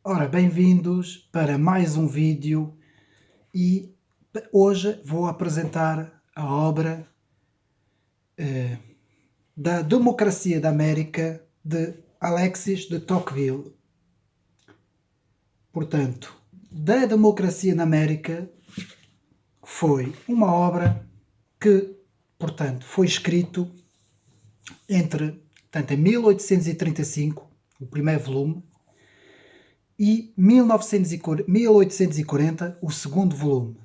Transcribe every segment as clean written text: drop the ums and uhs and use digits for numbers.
Ora, bem-vindos para mais um vídeo e hoje vou apresentar a obra da Democracia da América de Alexis de Tocqueville. Portanto, da Democracia na América foi uma obra que, portanto, foi escrito em 1835, o primeiro volume, e 1840, o segundo volume.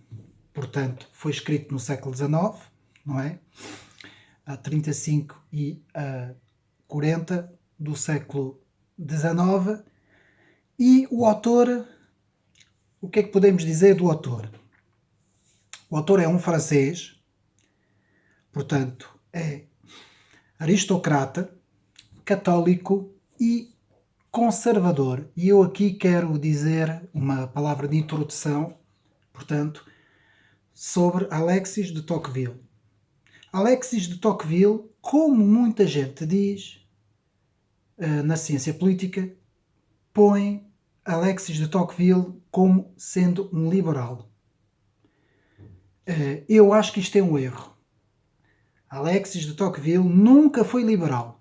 Portanto, foi escrito no século XIX, não é? A 35 e a 40 do século XIX. E o autor, o que é que podemos dizer do autor? O autor é um francês, portanto, é aristocrata, católico e conservador. E eu aqui quero dizer uma palavra de introdução, portanto, sobre Alexis de Tocqueville. Alexis de Tocqueville, como muita gente diz na ciência política, põe Alexis de Tocqueville como sendo um liberal. Eu acho que isto é um erro. Alexis de Tocqueville nunca foi liberal.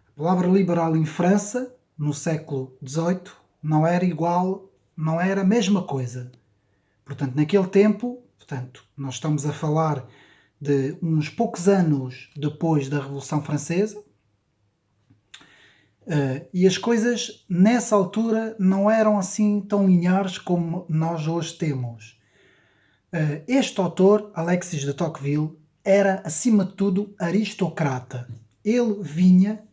A palavra liberal em França, no século XVIII, não era igual, não era a mesma coisa. Portanto, naquele tempo, nós estamos a falar de uns poucos anos depois da Revolução Francesa, e as coisas nessa altura não eram assim tão lineares como nós hoje temos. Este autor, Alexis de Tocqueville, era acima de tudo aristocrata. Ele vinha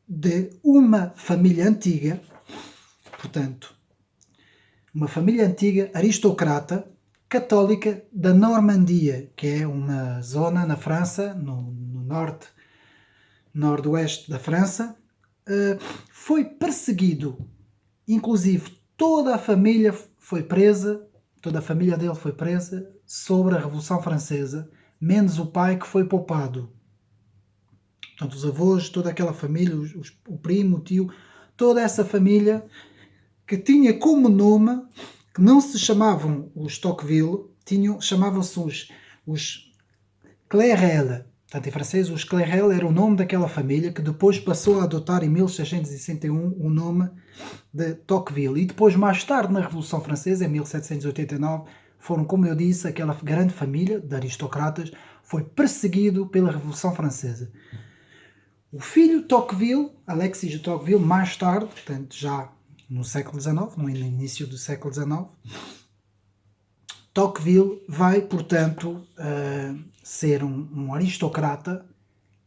de uma família antiga, portanto, uma família antiga aristocrata católica da Normandia, que é uma zona na França, no norte, noroeste da França. Foi perseguido, inclusive toda a família foi presa, toda a família dele foi presa sobre a Revolução Francesa, menos o pai, que foi poupado. Portanto, os avós, toda aquela família, o primo, o tio, toda essa família que tinha como nome, que não se chamavam os Tocqueville, chamavam-se os Clérel. Portanto, em francês, os Clérel era o nome daquela família que depois passou a adotar em 1661 o nome de Tocqueville. E depois, mais tarde, na Revolução Francesa, em 1789, foram, como eu disse, aquela grande família de aristocratas foi perseguido pela Revolução Francesa. O filho Tocqueville, Alexis de Tocqueville, mais tarde, portanto já no século XIX, no início do século XIX, Tocqueville vai, portanto, ser um aristocrata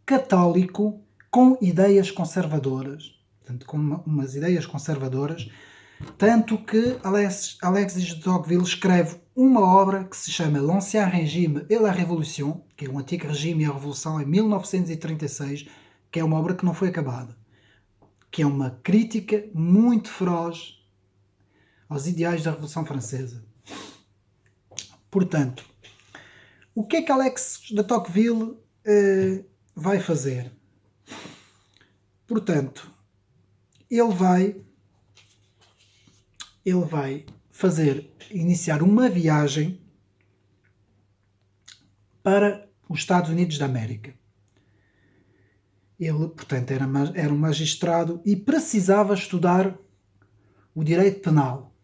católico com ideias conservadoras, portanto, com umas ideias conservadoras, tanto que Alexis de Tocqueville escreve uma obra que se chama L'Ancien Régime et la Révolution, que é o Antigo Regime e a Revolução, em 1936, que é uma obra que não foi acabada, que é uma crítica muito feroz aos ideais da Revolução Francesa. Portanto, o que é que Alexis de Tocqueville vai fazer? Portanto, ele vai iniciar uma viagem para os Estados Unidos da América. Ele, portanto, era um magistrado e precisava estudar o direito penal.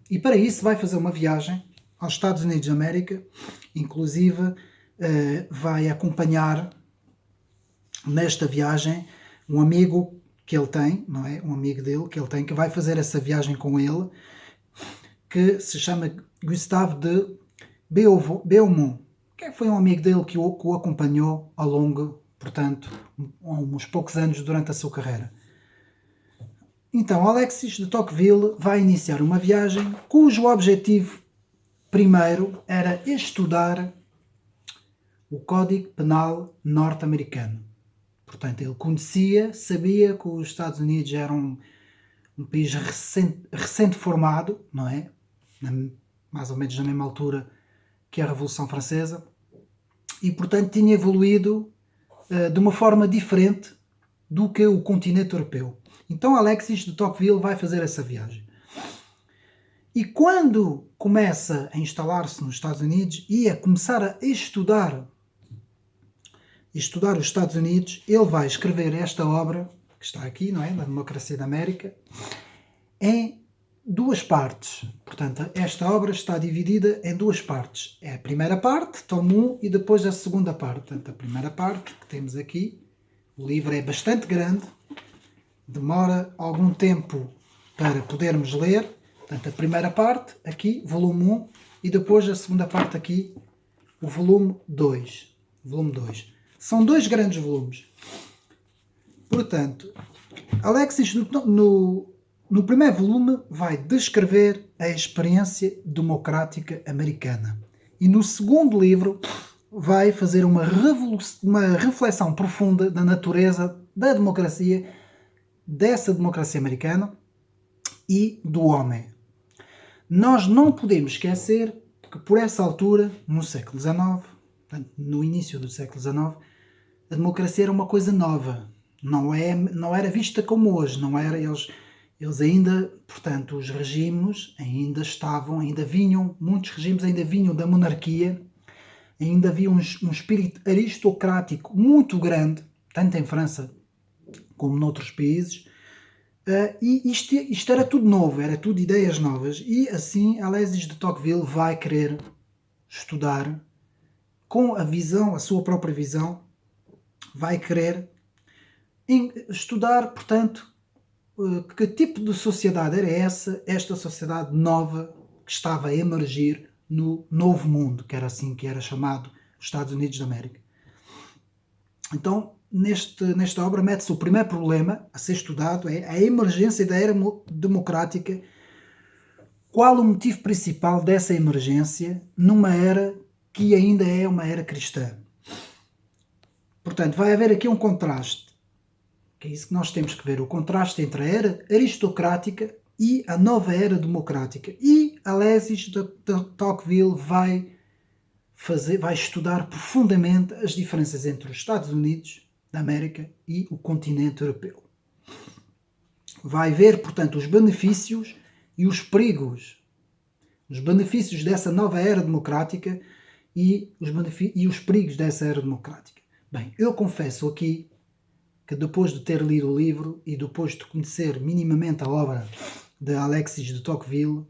E para isso vai fazer uma viagem aos Estados Unidos da América, inclusive vai acompanhar nesta viagem um amigo que ele tem, não é? Um amigo dele que ele tem, que vai fazer essa viagem com ele, que se chama Gustave de Beaumont, que foi um amigo dele que o acompanhou ao longo, portanto, uns poucos anos durante a sua carreira. Então, Alexis de Tocqueville vai iniciar uma viagem cujo objetivo primeiro era estudar o Código Penal norte-americano. Portanto, ele sabia que os Estados Unidos eram um país recente formado, não é? Mais ou menos na mesma altura que a Revolução Francesa, e portanto tinha evoluído de uma forma diferente do que o continente europeu. Então Alexis de Tocqueville vai fazer essa viagem. E quando começa a instalar-se nos Estados Unidos e a começar a estudar os Estados Unidos, ele vai escrever esta obra, que está aqui, não é? Da Democracia da América, em duas partes. Portanto, esta obra está dividida em duas partes. É a primeira parte, tomo 1, e depois a segunda parte. Portanto, a primeira parte que temos aqui, o livro é bastante grande, demora algum tempo para podermos ler. Portanto, a primeira parte, aqui, volume 1, e depois a segunda parte aqui, o volume 2. Volume 2. São dois grandes volumes. Portanto, Alexis, no primeiro volume, vai descrever a experiência democrática americana. E no segundo livro, vai fazer uma reflexão profunda da natureza da democracia, dessa democracia americana e do homem. Nós não podemos esquecer que por essa altura, no século XIX, portanto, no início do século XIX, a democracia era uma coisa nova. Não era vista como hoje. Não era, eles ainda, portanto, os regimes muitos regimes ainda vinham da monarquia, ainda havia um espírito aristocrático muito grande, tanto em França como noutros países, e isto era tudo novo, era tudo ideias novas, e assim Alexis de Tocqueville vai querer estudar com a sua própria visão, vai querer estudar, portanto, que tipo de sociedade era esta sociedade nova que estava a emergir no Novo Mundo, que era assim que era chamado os Estados Unidos da América. Então, nesta obra mete-se o primeiro problema a ser estudado, é a emergência da era democrática. Qual o motivo principal dessa emergência numa era que ainda é uma era cristã? Portanto, vai haver aqui um contraste, que é isso que nós temos que ver, o contraste entre a era aristocrática e a nova era democrática. E Alexis de Tocqueville vai estudar profundamente as diferenças entre os Estados Unidos da América e o continente europeu. Vai ver, portanto, os benefícios e os perigos, os benefícios dessa nova era democrática e os perigos dessa era democrática. Bem, eu confesso aqui que depois de ter lido o livro e depois de conhecer minimamente a obra de Alexis de Tocqueville,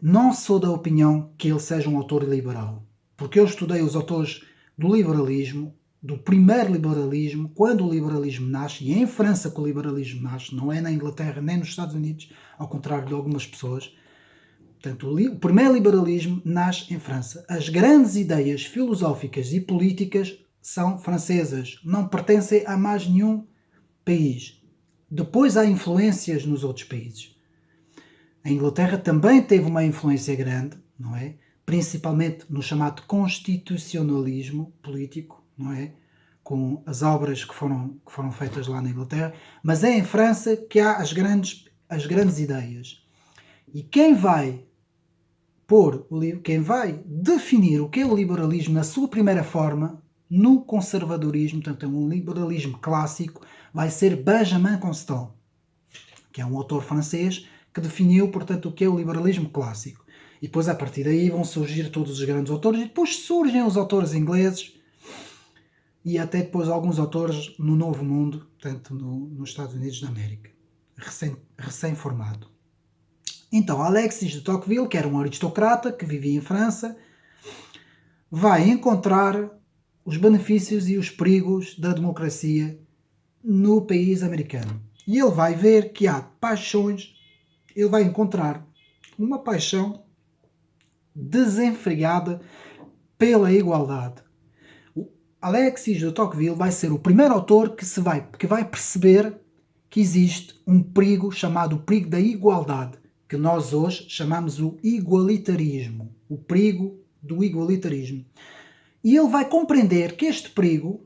não sou da opinião que ele seja um autor liberal. Porque eu estudei os autores do liberalismo, do primeiro liberalismo, quando o liberalismo nasce, e é em França que o liberalismo nasce, não é na Inglaterra nem nos Estados Unidos, ao contrário de algumas pessoas. Portanto, o primeiro liberalismo nasce em França. As grandes ideias filosóficas e políticas são francesas, não pertencem a mais nenhum país. Depois há influências nos outros países. A Inglaterra também teve uma influência grande, não é? Principalmente no chamado constitucionalismo político, não é? Com as obras que foram feitas lá na Inglaterra, mas é em França que há as grandes ideias. E quem vai definir o que é o liberalismo na sua primeira forma, no conservadorismo, portanto é um liberalismo clássico, vai ser Benjamin Constant, que é um autor francês que definiu, portanto, o que é o liberalismo clássico. E depois, a partir daí, vão surgir todos os grandes autores, e depois surgem os autores ingleses, e até depois alguns autores no Novo Mundo, portanto, nos Estados Unidos da América, recém-formado. Então, Alexis de Tocqueville, que era um aristocrata que vivia em França, vai encontrar os benefícios e os perigos da democracia no país americano. E ele vai ver que há paixões, ele vai encontrar uma paixão desenfreada pela igualdade. O Alexis de Tocqueville vai ser o primeiro autor que vai perceber que existe um perigo chamado o perigo da igualdade, que nós hoje chamamos o igualitarismo, o perigo do igualitarismo. E ele vai compreender que este perigo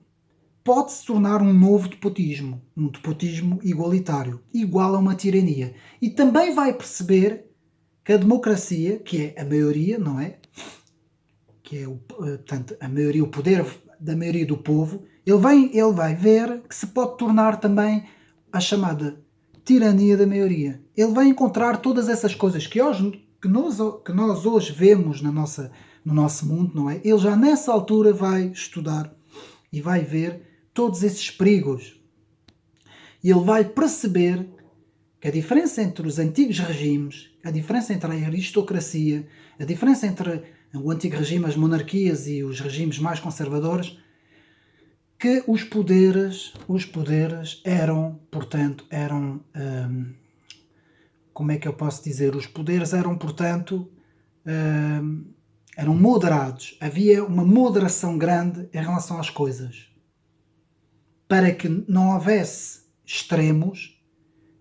pode se tornar um novo despotismo, um despotismo igualitário, igual a uma tirania. E também vai perceber que a democracia, que é a maioria, não é? Que é portanto, a maioria, o poder da maioria do povo, ele vai ver que se pode tornar também a chamada tirania da maioria. Ele vai encontrar todas essas coisas que nós hoje vemos no nosso mundo, não é? Ele já nessa altura vai estudar e vai ver todos esses perigos. E ele vai perceber que a diferença entre os antigos regimes, a diferença entre a aristocracia, a diferença entre o antigo regime, as monarquias e os regimes mais conservadores, que os poderes eram, portanto, como é que eu posso dizer? Os poderes eram, portanto, eram moderados. Havia uma moderação grande em relação às coisas. Para que não houvesse extremos,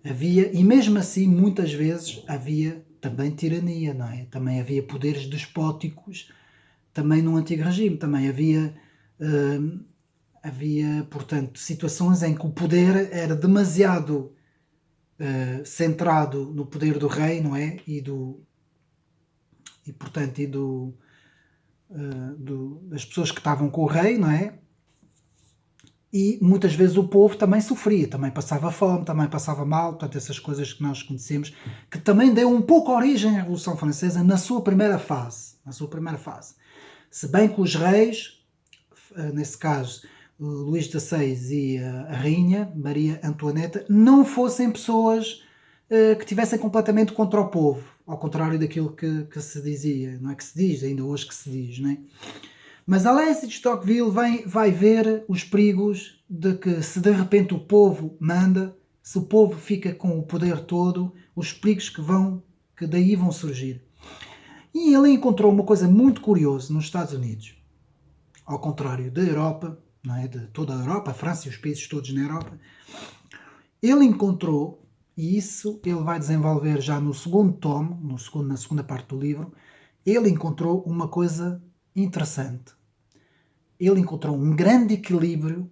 havia, e mesmo assim, muitas vezes, havia também tirania, não é? Também havia poderes despóticos, também no antigo regime, também havia, portanto, situações em que o poder era demasiado centrado no poder do rei, não é? Das pessoas que estavam com o rei, não é? E muitas vezes o povo também sofria, também passava fome, também passava mal, portanto essas coisas que nós conhecemos, que também deu um pouco origem à Revolução Francesa na sua primeira fase. Se bem que os reis, nesse caso Luís XVI e a rainha Maria Antoineta, não fossem pessoas que tivessem completamente contra o povo, ao contrário daquilo que se dizia, não é, que se diz, ainda hoje que se diz, não é? Mas Alexis de Tocqueville vai ver os perigos de que, se de repente o povo manda, se o povo fica com o poder todo, os perigos que daí vão surgir. E ele encontrou uma coisa muito curiosa nos Estados Unidos. Ao contrário da Europa, não é? De toda a Europa, a França e os países todos na Europa, ele encontrou, e isso ele vai desenvolver já no segundo tomo, na segunda parte do livro, ele encontrou uma coisa interessante. Ele encontrou um grande equilíbrio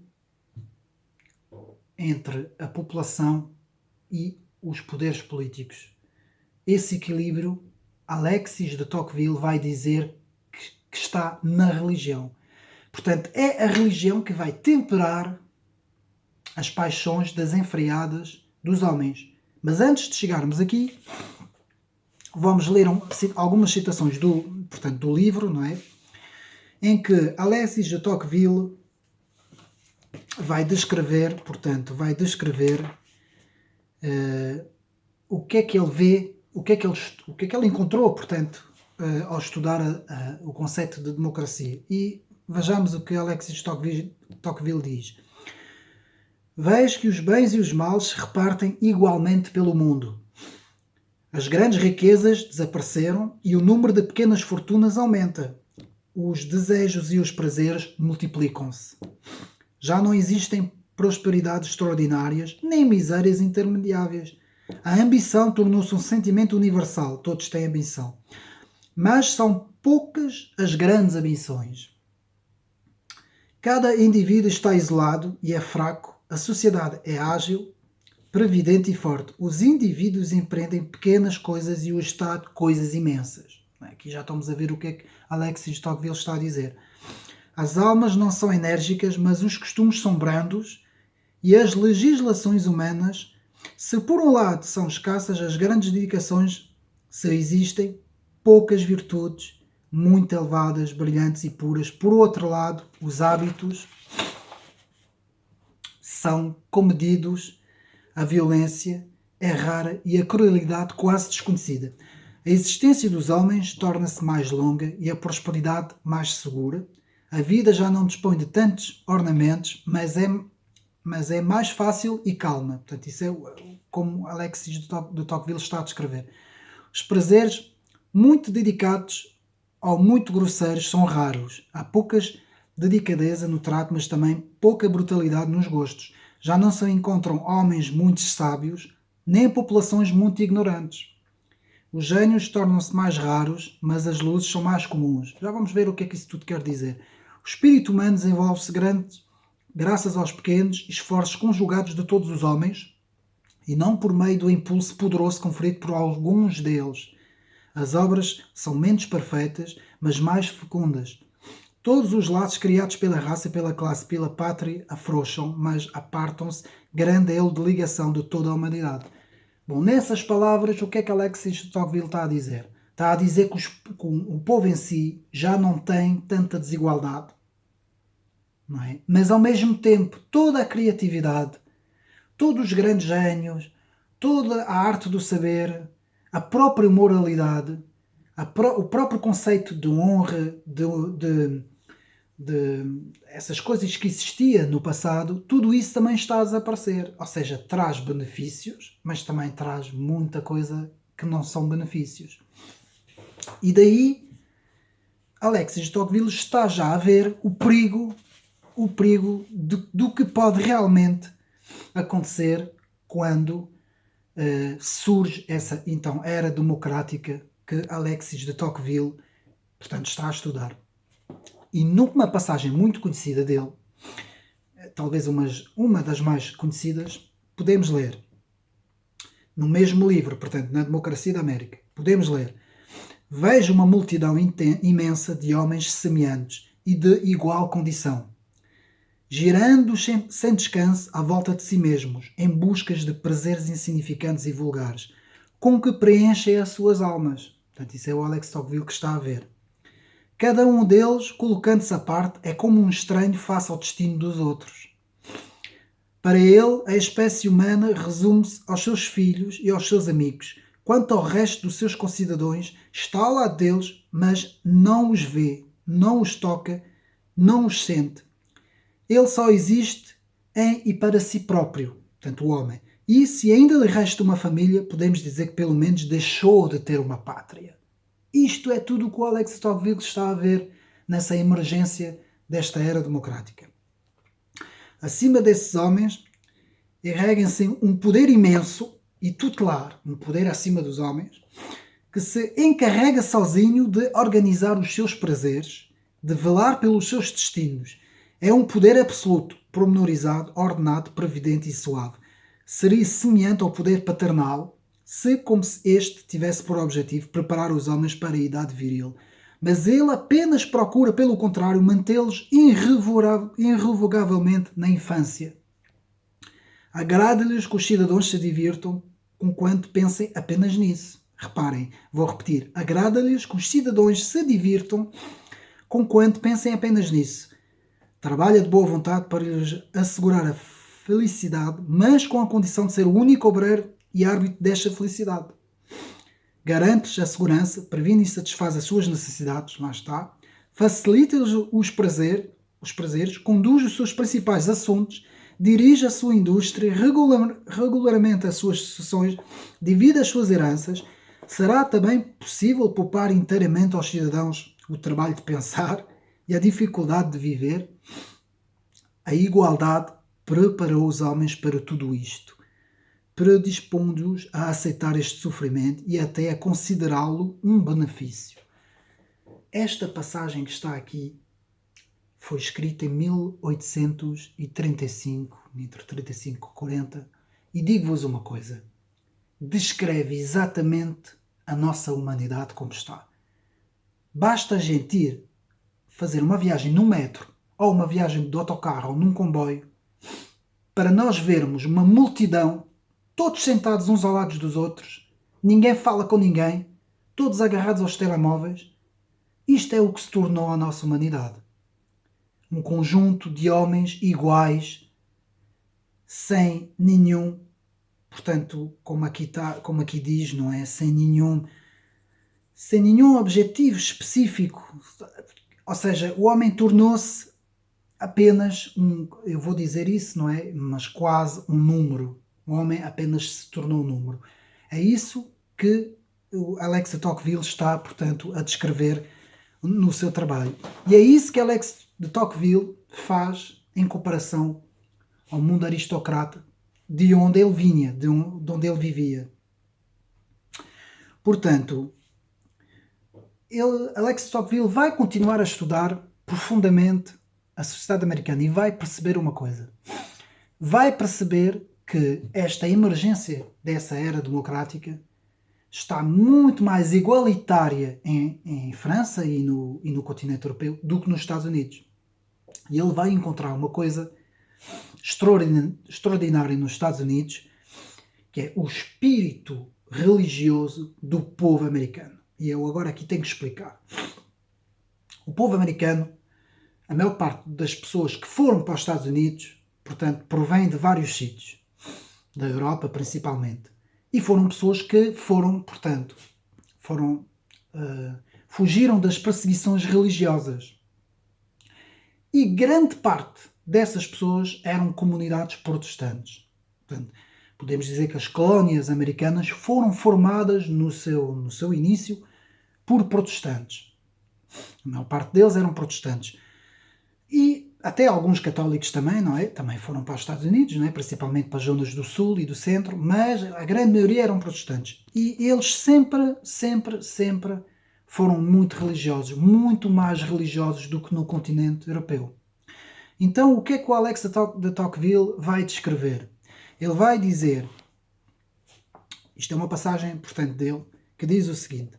entre a população e os poderes políticos. Esse equilíbrio, Alexis de Tocqueville vai dizer que está na religião. Portanto, é a religião que vai temperar as paixões desenfreadas dos homens. Mas antes de chegarmos aqui, vamos ler algumas citações do livro, não é? Em que Alexis de Tocqueville vai descrever o que é que ele vê, o que é que ele encontrou, portanto, ao estudar o conceito de democracia. E vejamos o que Alexis de Tocqueville diz. Vejo que os bens e os males se repartem igualmente pelo mundo. As grandes riquezas desapareceram e o número de pequenas fortunas aumenta. Os desejos e os prazeres multiplicam-se. Já não existem prosperidades extraordinárias, nem misérias intermediáveis. A ambição tornou-se um sentimento universal, todos têm ambição. Mas são poucas as grandes ambições. Cada indivíduo está isolado e é fraco, a sociedade é ágil, previdente e forte. Os indivíduos empreendem pequenas coisas e o Estado coisas imensas. Aqui já estamos a ver o que é que Alexis de Tocqueville está a dizer. As almas não são enérgicas, mas os costumes são brandos e as legislações humanas, se por um lado são escassas as grandes dedicações, se existem poucas virtudes, muito elevadas, brilhantes e puras. Por outro lado, os hábitos são comedidos, a violência é rara e a crueldade quase desconhecida. A existência dos homens torna-se mais longa e a prosperidade mais segura. A vida já não dispõe de tantos ornamentos, mas é mais fácil e calma. Portanto, isso é como Alexis de Tocqueville está a descrever. Os prazeres muito dedicados ou muito grosseiros são raros. Há poucas delicadeza no trato, mas também pouca brutalidade nos gostos. Já não se encontram homens muito sábios, nem populações muito ignorantes. Os gênios tornam-se mais raros, mas as luzes são mais comuns. Já vamos ver o que é que isso tudo quer dizer. O espírito humano desenvolve-se graças aos pequenos esforços conjugados de todos os homens e não por meio do impulso poderoso conferido por alguns deles. As obras são menos perfeitas, mas mais fecundas. Todos os laços criados pela raça, pela classe, pela pátria afrouxam, mas apartam-se grande elo de ligação de toda a humanidade. Bom, nessas palavras, o que é que Alexis de Tocqueville está a dizer? Está a dizer que o povo em si já não tem tanta desigualdade, não é? Mas ao mesmo tempo, toda a criatividade, todos os grandes génios, toda a arte do saber, a própria moralidade, o próprio conceito de honra, de essas coisas que existia no passado, tudo isso também está a desaparecer. Ou seja, traz benefícios, mas também traz muita coisa que não são benefícios. E daí, Alexis de Tocqueville está já a ver o perigo do que pode realmente acontecer quando surge essa então era democrática que Alexis de Tocqueville, portanto, está a estudar. E numa passagem muito conhecida dele, talvez uma das mais conhecidas, podemos ler, no mesmo livro, portanto, na Democracia da América, podemos ler: vejo uma multidão imensa de homens semelhantes e de igual condição, girando sem descanso à volta de si mesmos, em buscas de prazeres insignificantes e vulgares, com que preenchem as suas almas. Portanto, isso é o Alex Tocqueville que está a ver. Cada um deles, colocando-se à parte, é como um estranho face ao destino dos outros. Para ele, a espécie humana resume-se aos seus filhos e aos seus amigos. Quanto ao resto dos seus concidadãos, está ao lado deles, mas não os vê, não os toca, não os sente. Ele só existe em e para si próprio, portanto o homem. E se ainda lhe resta uma família, podemos dizer que pelo menos deixou de ter uma pátria. Isto é tudo o que o Alex Tocqueville está a ver nessa emergência desta era democrática. Acima desses homens, erguem-se um poder imenso e tutelar, um poder acima dos homens, que se encarrega sozinho de organizar os seus prazeres, de velar pelos seus destinos. É um poder absoluto, pormenorizado, ordenado, previdente e suave. Seria semelhante ao poder paternal, se como se este tivesse por objetivo preparar os homens para a idade viril. Mas ele apenas procura, pelo contrário, mantê-los irrevogavelmente na infância. Agrada-lhes que os cidadãos se divirtam conquanto pensem apenas nisso. Reparem, vou repetir. Agrada-lhes que os cidadãos se divirtam conquanto pensem apenas nisso. Trabalha de boa vontade para lhes assegurar a felicidade, mas com a condição de ser o único obreiro e árbitro desta felicidade. Garante-lhes a segurança, previne e satisfaz as suas necessidades, lá está. Facilita-lhes os prazeres, conduz os seus principais assuntos, dirige a sua indústria, regularmente as suas sucessões, divide as suas heranças. Será também possível poupar inteiramente aos cidadãos o trabalho de pensar e a dificuldade de viver? A igualdade preparou os homens para tudo isto, predispondo-os a aceitar este sofrimento e até a considerá-lo um benefício. Esta passagem que está aqui foi escrita em 1835, entre 35 e 40, e digo-vos uma coisa, descreve exatamente a nossa humanidade como está. Basta a gente ir fazer uma viagem num metro, ou uma viagem de autocarro, ou num comboio, para nós vermos uma multidão, todos sentados uns ao lado dos outros, ninguém fala com ninguém, todos agarrados aos telemóveis. Isto é o que se tornou a nossa humanidade. Um conjunto de homens iguais, sem nenhum, portanto, como aqui diz, não é? Sem nenhum objetivo específico. Ou seja, o homem tornou-se apenas eu vou dizer isso, não é? Mas quase um número. O homem apenas se tornou um número. É isso que o Alex de Tocqueville está, portanto, a descrever no seu trabalho. E é isso que Alex de Tocqueville faz em comparação ao mundo aristocrata de onde ele vinha, de onde ele vivia. Portanto, Alex de Tocqueville vai continuar a estudar profundamente a sociedade americana e vai perceber uma coisa. Vai perceber que esta emergência dessa era democrática está muito mais igualitária em França e no continente europeu do que nos Estados Unidos. E ele vai encontrar uma coisa extraordinária nos Estados Unidos, que é o espírito religioso do povo americano. E eu agora aqui tenho que explicar. O povo americano, a maior parte das pessoas que foram para os Estados Unidos, portanto, provém de vários sítios, da Europa principalmente, e foram pessoas que fugiram das perseguições religiosas. E grande parte dessas pessoas eram comunidades protestantes. Portanto, podemos dizer que as colónias americanas foram formadas no seu início por protestantes. A maior parte deles eram protestantes. E até alguns católicos também, não é? Também foram para os Estados Unidos, não é? Principalmente para as zonas do sul e do centro, mas a grande maioria eram protestantes. E eles sempre foram muito religiosos, muito mais religiosos do que no continente europeu. Então, o que é que o Alex de Tocqueville vai descrever? Ele vai dizer, isto é uma passagem importante dele, que diz o seguinte,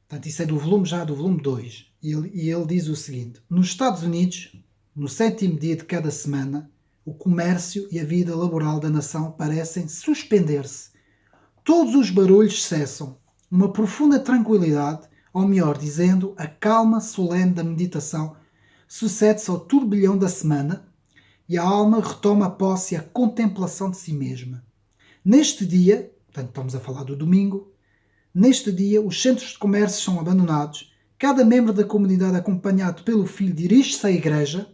portanto, isso é do volume 2, e ele diz o seguinte: nos Estados Unidos, no 7º dia de cada semana, o comércio e a vida laboral da nação parecem suspender-se. Todos os barulhos cessam. Uma profunda tranquilidade, ou melhor dizendo, a calma solene da meditação, sucede-se ao turbilhão da semana e a alma retoma a posse e a contemplação de si mesma. Neste dia, portanto estamos a falar do domingo, neste dia os centros de comércio são abandonados, cada membro da comunidade acompanhado pelo filho dirige-se à igreja,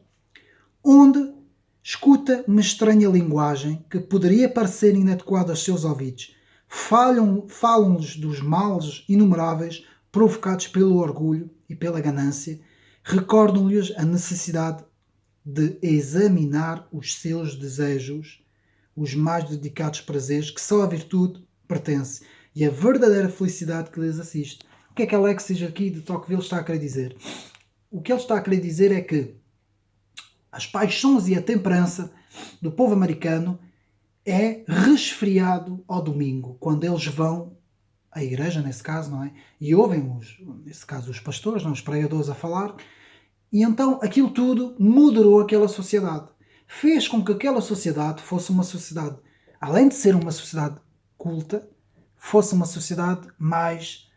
onde escuta uma estranha linguagem que poderia parecer inadequada aos seus ouvidos. Falam-lhes dos males inumeráveis provocados pelo orgulho e pela ganância, recordam-lhes a necessidade de examinar os seus desejos, os mais dedicados prazeres que só a virtude pertence e a verdadeira felicidade que lhes assiste. O que é que Alexis aqui de Tocqueville está a querer dizer? O que ele está a querer dizer é que as paixões e a temperança do povo americano é resfriado ao domingo, quando eles vão à igreja, nesse caso, não é? E ouvem, nesse caso, os pastores, não, os pregadores a falar, e então aquilo tudo moderou aquela sociedade. Fez com que aquela sociedade fosse uma sociedade, além de ser uma sociedade culta, fosse uma sociedade mais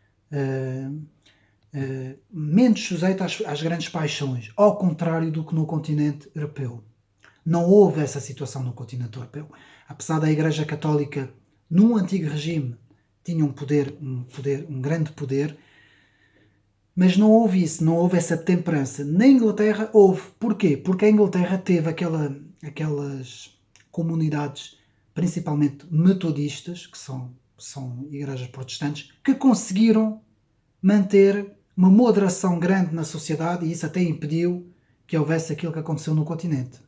menos sujeita às grandes paixões, ao contrário do que no continente europeu. Não houve essa situação no continente europeu. Apesar da Igreja Católica, num antigo regime, tinha um grande poder, mas não houve isso, não houve essa temperança. Na Inglaterra houve. Porquê? Porque a Inglaterra teve aquelas comunidades, principalmente metodistas, que são igrejas protestantes, que conseguiram manter uma moderação grande na sociedade, e isso até impediu que houvesse aquilo que aconteceu no continente.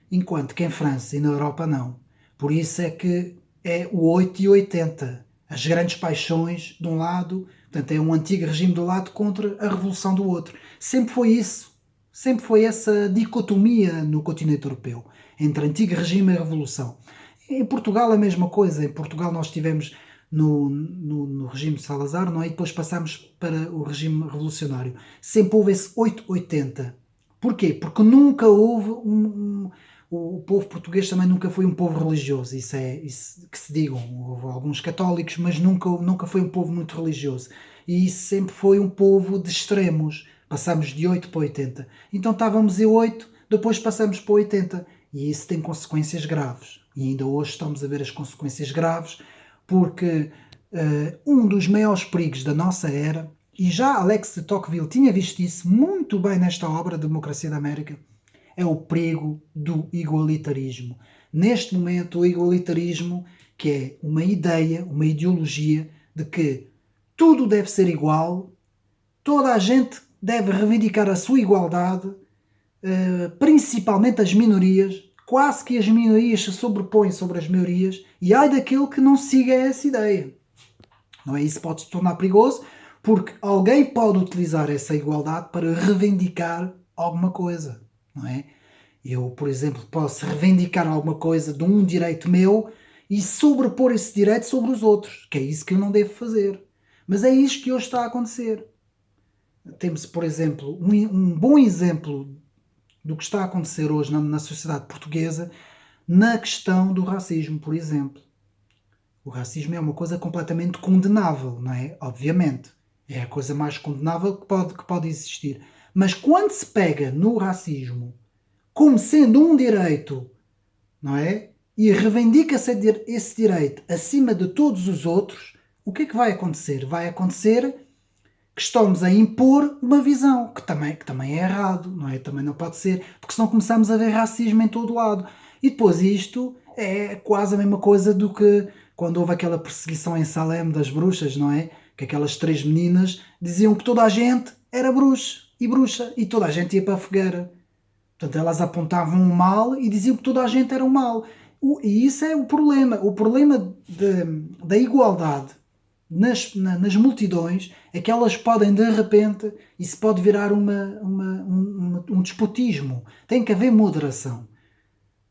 Enquanto que em França e na Europa não. Por isso é que é o 8 e 80. As grandes paixões de um lado, portanto é um antigo regime do lado contra a revolução do outro. Sempre foi isso. Sempre foi essa dicotomia no continente europeu, entre antigo regime e revolução. Em Portugal a mesma coisa. Em Portugal nós tivemos no regime de Salazar, não é? E depois passámos para o regime revolucionário. Sempre houve esse 8-80. Porquê? Porque nunca houve o povo português também nunca foi um povo religioso, isso que se digam, houve alguns católicos, mas nunca foi um povo muito religioso, e isso sempre foi um povo de extremos. Passamos de 8 para 80, então estávamos em 8, depois passamos para 80, e isso tem consequências graves, e ainda hoje estamos a ver as consequências graves, porque um dos maiores perigos da nossa era, e já Alex de Tocqueville tinha visto isso muito bem nesta obra, Democracia da América, é o perigo do igualitarismo. Neste momento, o igualitarismo, que é uma ideia, uma ideologia de que tudo deve ser igual, toda a gente deve reivindicar a sua igualdade, principalmente as minorias, quase que as minorias se sobrepõem sobre as maiorias, e ai daquele que não siga essa ideia. Não é? Isso pode se tornar perigoso, porque alguém pode utilizar essa igualdade para reivindicar alguma coisa. Não é? Eu, por exemplo, posso reivindicar alguma coisa de um direito meu e sobrepor esse direito sobre os outros, que é isso que eu não devo fazer. Mas é isto que hoje está a acontecer. Temos, por exemplo, um bom exemplo do que está a acontecer hoje na sociedade portuguesa, na questão do racismo, por exemplo. O racismo é uma coisa completamente condenável, não é? Obviamente. É a coisa mais condenável que pode existir. Mas quando se pega no racismo como sendo um direito, não é? E reivindica-se esse direito acima de todos os outros, o que é que vai acontecer? Vai acontecer que estamos a impor uma visão, que também é errado, não é? Também não pode ser, porque senão começamos a ver racismo em todo lado. E depois isto é quase a mesma coisa do que quando houve aquela perseguição em Salem das bruxas, não é? Que aquelas 3 meninas diziam que toda a gente era bruxa, e toda a gente ia para a fogueira. Portanto, elas apontavam o mal e diziam que toda a gente era o mal. E isso é o problema. O problema da igualdade nas multidões é que elas podem, de repente, isso pode virar um despotismo. Tem que haver moderação.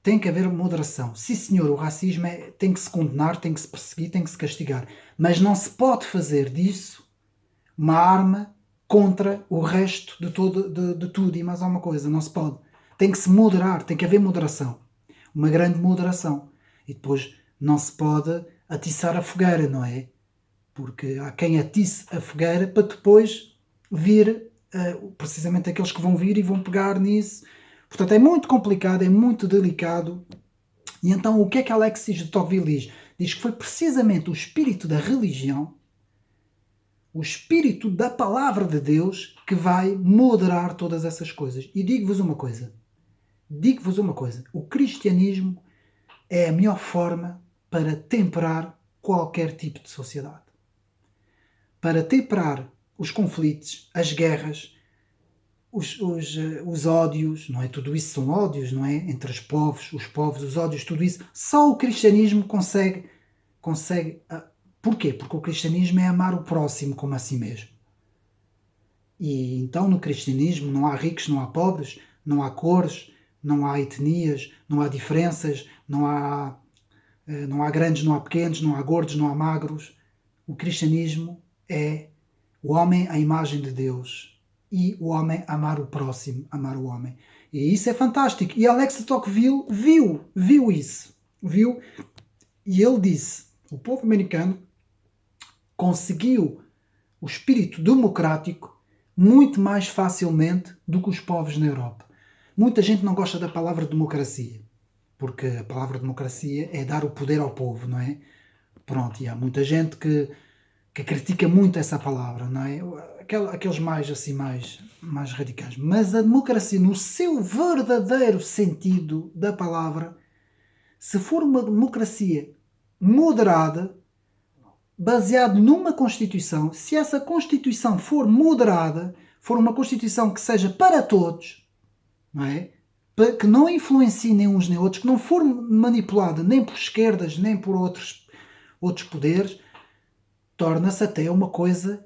Tem que haver moderação. Sim, senhor, o racismo tem que se condenar, tem que se perseguir, tem que se castigar. Mas não se pode fazer disso uma arma contra o resto de tudo e mais alguma coisa. Não se pode. Tem que se moderar, tem que haver moderação. Uma grande moderação. E depois não se pode atiçar a fogueira, não é? Porque há quem atice a fogueira para depois vir precisamente aqueles que vão vir e vão pegar nisso. Portanto, é muito complicado, é muito delicado. E então, o que é que Alexis de Tocqueville diz? Diz que foi precisamente o espírito da religião, o espírito da palavra de Deus, que vai moderar todas essas coisas. E digo-vos uma coisa. O cristianismo é a melhor forma para temperar qualquer tipo de sociedade. Para temperar os conflitos, as guerras, os ódios, não é? Tudo isso são ódios, não é? Entre os povos, os ódios, tudo isso. Só o cristianismo consegue. Porquê? Porque o cristianismo é amar o próximo como a si mesmo. E então no cristianismo não há ricos, não há pobres, não há cores, não há etnias, não há diferenças, não há grandes, não há pequenos, não há gordos, não há magros. O cristianismo é o homem à imagem de Deus e o homem amar o próximo, amar o homem. E isso é fantástico. E Alex de Tocqueville viu isso. Viu, e ele disse, o povo americano conseguiu o espírito democrático muito mais facilmente do que os povos na Europa. Muita gente não gosta da palavra democracia, porque a palavra democracia é dar o poder ao povo, não é? Pronto, e há muita gente que critica muito essa palavra, não é? Aqueles mais radicais. Mas a democracia, no seu verdadeiro sentido da palavra, se for uma democracia moderada, baseado numa Constituição, se essa Constituição for moderada, for uma Constituição que seja para todos, não é? Que não influencie nem uns nem outros, que não for manipulada nem por esquerdas, nem por outros poderes, torna-se até uma coisa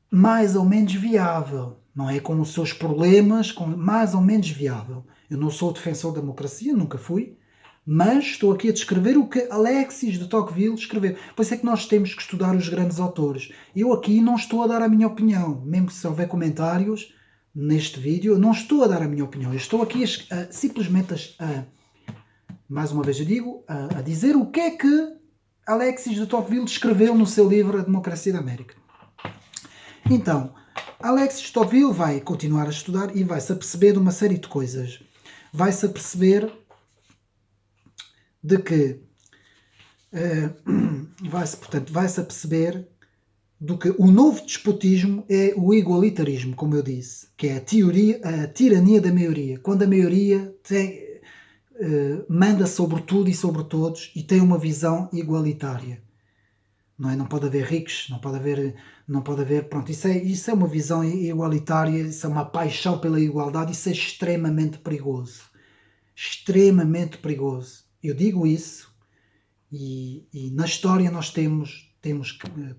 mais ou menos viável, não é? Com os seus problemas, mais ou menos viável. Eu não sou defensor da democracia, nunca fui, mas estou aqui a descrever o que Alexis de Tocqueville escreveu. Por isso é que nós temos que estudar os grandes autores. Eu aqui não estou a dar a minha opinião, mesmo se houver comentários neste vídeo, eu não estou a dar a minha opinião. Eu estou aqui simplesmente mais uma vez eu digo, a dizer o que é que Alexis de Tocqueville escreveu no seu livro A Democracia da América. Então, Alexis de Tocqueville vai continuar a estudar e vai-se aperceber de uma série de coisas. Vai-se aperceber de que vai-se aperceber do que o novo despotismo é o igualitarismo, como eu disse, que é a tirania da maioria. Quando a maioria manda sobre tudo e sobre todos e tem uma visão igualitária. Não é? Não pode haver ricos, não pode haver, pronto, isso é uma visão igualitária, isso é uma paixão pela igualdade, isso é extremamente perigoso. Extremamente perigoso. Eu digo isso e na história nós temos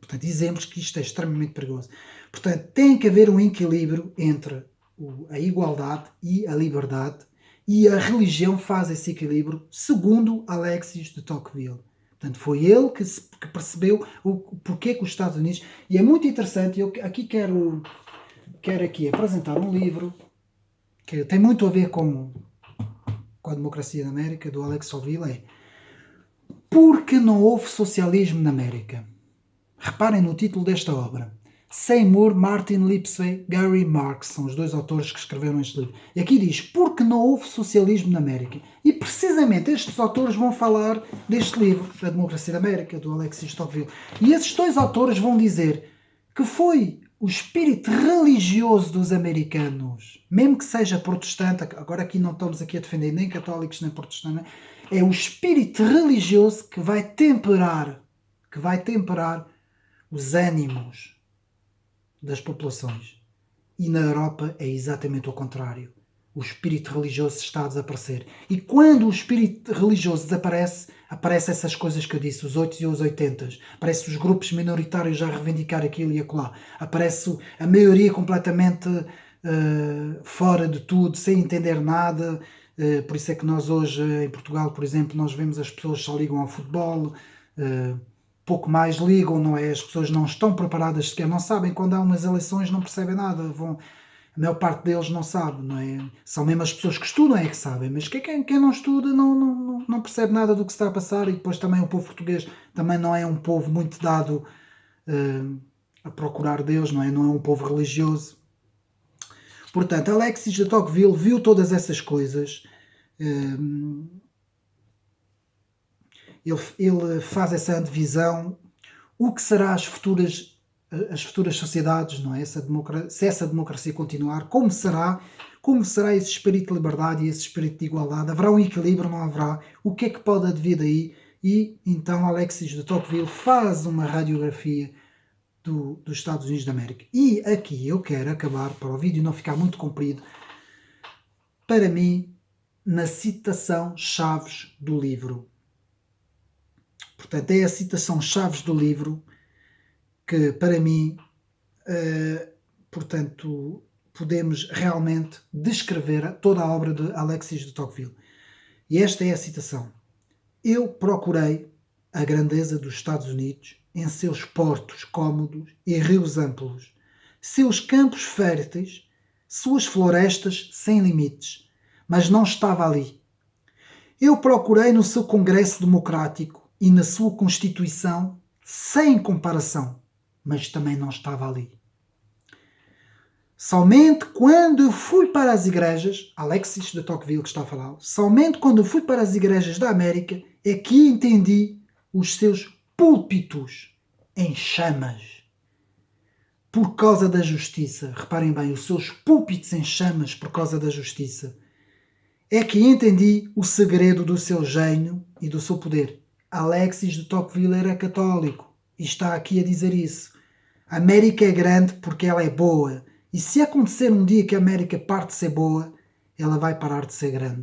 portanto, exemplos que isto é extremamente perigoso. Portanto, tem que haver um equilíbrio entre a igualdade e a liberdade, e a religião faz esse equilíbrio, segundo Alexis de Tocqueville. Portanto, foi ele que percebeu o porquê que os Estados Unidos... E é muito interessante, eu aqui quero aqui apresentar um livro que tem muito a ver com com a Democracia na América, do Alex Tocqueville, é: porque não houve socialismo na América? Reparem no título desta obra. Seymour, Martin Lipsey, Gary Marx são os dois autores que escreveram este livro. E aqui diz: porque não houve socialismo na América? E precisamente estes autores vão falar deste livro, da Democracia da América, do Alexis Tocqueville. E esses dois autores vão dizer que foi o espírito religioso dos americanos, mesmo que seja protestante, agora aqui não estamos aqui a defender nem católicos nem protestantes, é o espírito religioso que vai temperar os ânimos das populações. E na Europa é exatamente o contrário. O espírito religioso está a desaparecer. E quando o espírito religioso desaparece, aparecem essas coisas que eu disse, os 8 e os 80. Aparecem os grupos minoritários a reivindicar aquilo e acolá. Aparece a maioria completamente fora de tudo, sem entender nada. Por isso é que nós hoje, em Portugal, por exemplo, nós vemos as pessoas só ligam ao futebol, pouco mais ligam, não é? As pessoas não estão preparadas sequer, não sabem, quando há umas eleições não percebem nada, a maior parte deles não sabe, não é? São mesmo as pessoas que estudam é que sabem, mas quem não estuda não percebe nada do que se está a passar. E depois também o povo português também não é um povo muito dado a procurar Deus, não é? Não é um povo religioso. Portanto, Alexis de Tocqueville viu todas essas coisas. Ele faz essa divisão. O que será as futuras sociedades, não é? Se essa democracia continuar, como será esse espírito de liberdade e esse espírito de igualdade? Haverá um equilíbrio, não haverá? O que é que pode advir daí? E então Alexis de Tocqueville faz uma radiografia dos Estados Unidos da América. E aqui eu quero acabar, para o vídeo não ficar muito comprido, para mim, na citação chaves do livro. Portanto, é a citação chaves do livro que, para mim, portanto, podemos realmente descrever toda a obra de Alexis de Tocqueville. E esta é a citação: eu procurei a grandeza dos Estados Unidos em seus portos cômodos e rios amplos, seus campos férteis, suas florestas sem limites, mas não estava ali. Eu procurei no seu Congresso Democrático e na sua Constituição sem comparação, mas também não estava ali. Somente quando eu fui para as igrejas, Alexis de Tocqueville que está a falar, somente quando eu fui para as igrejas da América é que entendi os seus púlpitos em chamas. Por causa da justiça, reparem bem, os seus púlpitos em chamas por causa da justiça. É que entendi o segredo do seu gênio e do seu poder. Alexis de Tocqueville era católico e está aqui a dizer isso. A América é grande porque ela é boa. E se acontecer um dia que a América parte de ser boa, ela vai parar de ser grande.